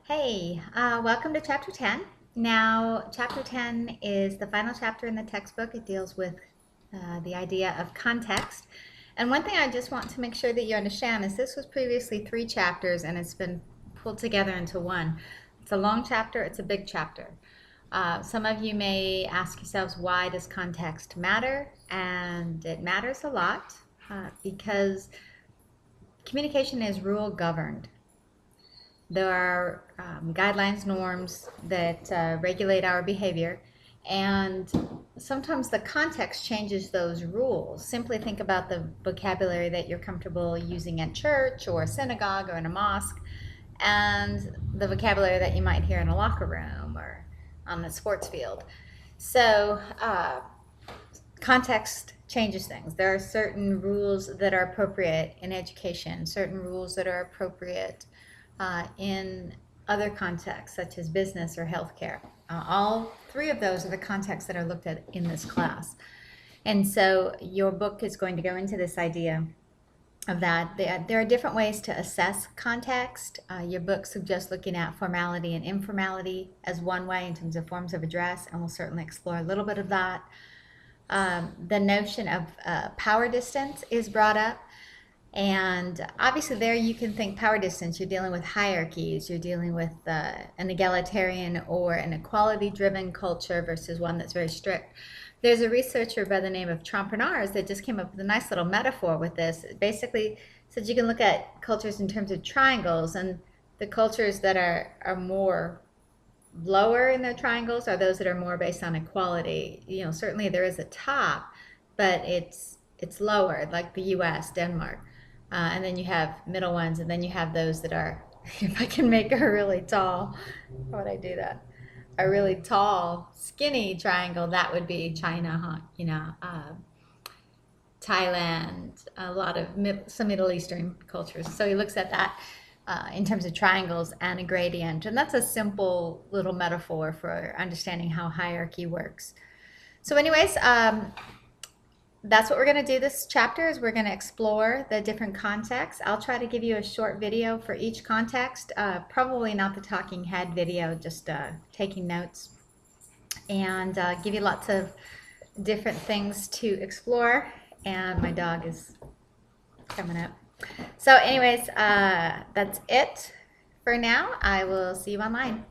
Hey, welcome to Chapter 10. Now, Chapter 10 is the final chapter in the textbook. It deals with the idea of context. And one thing I just want to make sure that you understand is this was previously 3 chapters and it's been pulled together into one. It's a long chapter, it's a big chapter. Some of you may ask yourselves, why does context matter? And it matters a lot because communication is rule governed. There are guidelines, norms that regulate our behavior, and sometimes the context changes those rules. Simply think about the vocabulary that you're comfortable using at church or a synagogue or in a mosque, and the vocabulary that you might hear in a locker room or on the sports field. So, context changes things. There are certain rules that are appropriate in education, certain rules that are appropriate in other contexts, such as business or healthcare. All 3 of those are the contexts that are looked at in this class. And so your book is going to go into this idea of that. There are different ways to assess context. Your book suggests looking at formality and informality as one way in terms of forms of address, and we'll certainly explore a little bit of that. The notion of power distance is brought up. And obviously there you can think power distance, you're dealing with hierarchies, you're dealing with an egalitarian or an equality-driven culture versus one that's very strict. There's a researcher by the name of Trompernars that just came up with a nice little metaphor with this. It basically said you can look at cultures in terms of triangles, and the cultures that are more lower in their triangles are those that are more based on equality. You know, certainly there is a top, but it's lower, like the US, Denmark. And then you have middle ones, and then you have those that are, if I can make a really tall, how would I do that? A really tall, skinny triangle, that would be China, Thailand, a lot of some Middle Eastern cultures. So he looks at that in terms of triangles and a gradient. And that's a simple little metaphor for understanding how hierarchy works. So anyways, that's what we're going to do this chapter is we're going to explore the different contexts. I'll try to give you a short video for each context, probably not the talking head video, just taking notes, and give you lots of different things to explore. And my dog is coming up. So anyways, that's it for now. I will see you online.